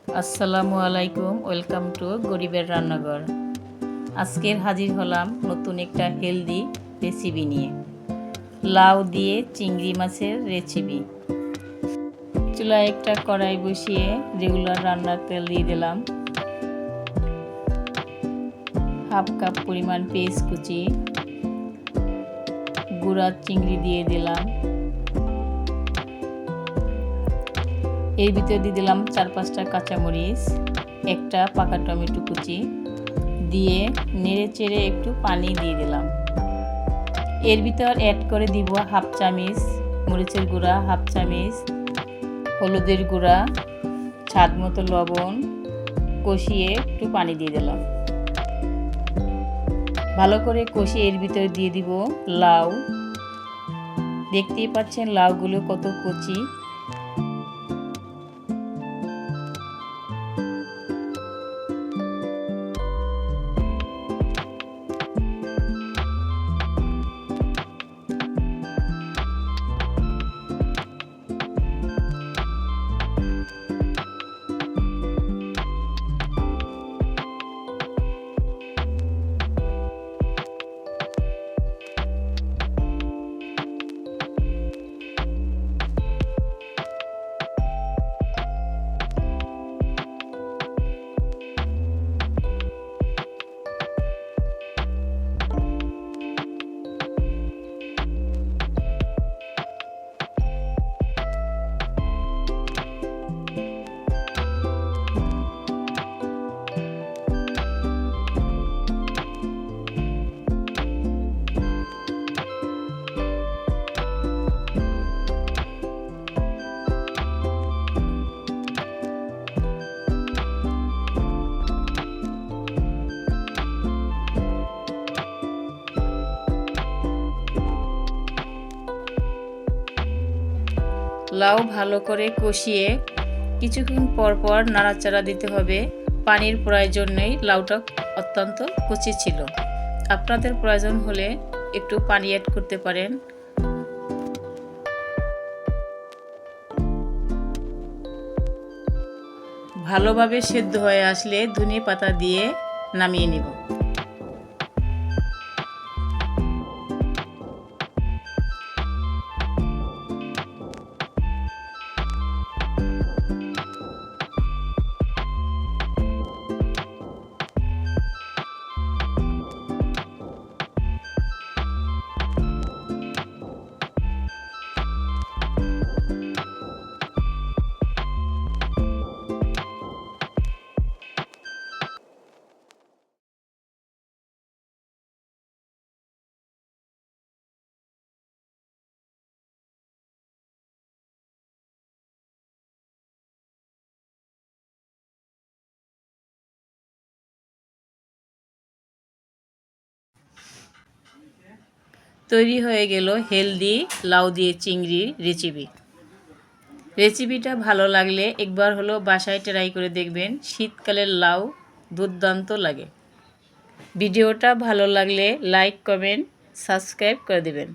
আসসালামু আলাইকুম, welcome to গরিবের রান্নাঘর। আজকের হাজির হলাম নতুন একটা হেলদি রেসিপি নিয়ে, লাউ দিয়ে চিংড়ি মাছের রেসিপি। চুলায় একটা কড়াই বসিয়ে রেগুলার রান্নার তেল দিয়ে দিলাম, হাফ কাপ পরিমাণ পেঁয়াজ কুচি, গুঁড়া চিংড়ি দিয়ে দিলাম, এর ভিতরে দিয়ে দিলাম 4-5টা কাঁচামরিচ, একটা পাকা টমেটো কুচি দিয়ে নেড়ে চেড়ে একটু পানি দিয়ে দিলাম। এর ভিতর অ্যাড করে দিব হাফ চামচ মরিচের গুঁড়া, হাফ চামচ হলুদের গুঁড়া, স্বাদ মতো লবণ, কষিয়ে একটু পানি দিয়ে দিলাম। ভালো করে কষিয়ে এর ভিতরে দিয়ে দিব লাউ। দেখতেই পাচ্ছেন লাউগুলো কত কচি। লাউ ভালো করে কষিয়ে কিছুক্ষণ পর পর নাড়াচাড়া দিতে হবে। পানির প্রয়োজন নেই, লাউটা অত্যন্ত কচি ছিল। আপনাদের প্রয়োজন হলে একটু পানি অ্যাড করতে পারেন। ভালোভাবে সেদ্ধ হয়ে আসলে ধনে পাতা দিয়ে নামিয়ে নেব। তৈরি হয়ে গেল হেলদি লাউ দিয়ে চিংড়ির রেসিপিটা ভালো লাগলে একবার হলো বাসায় ট্রাই করে দেখবেন। শীতকালের লাউ দুর্দান্ত লাগে। ভিডিওটা ভালো লাগলে লাইক, কমেন্ট, সাবস্ক্রাইব করে দেবেন।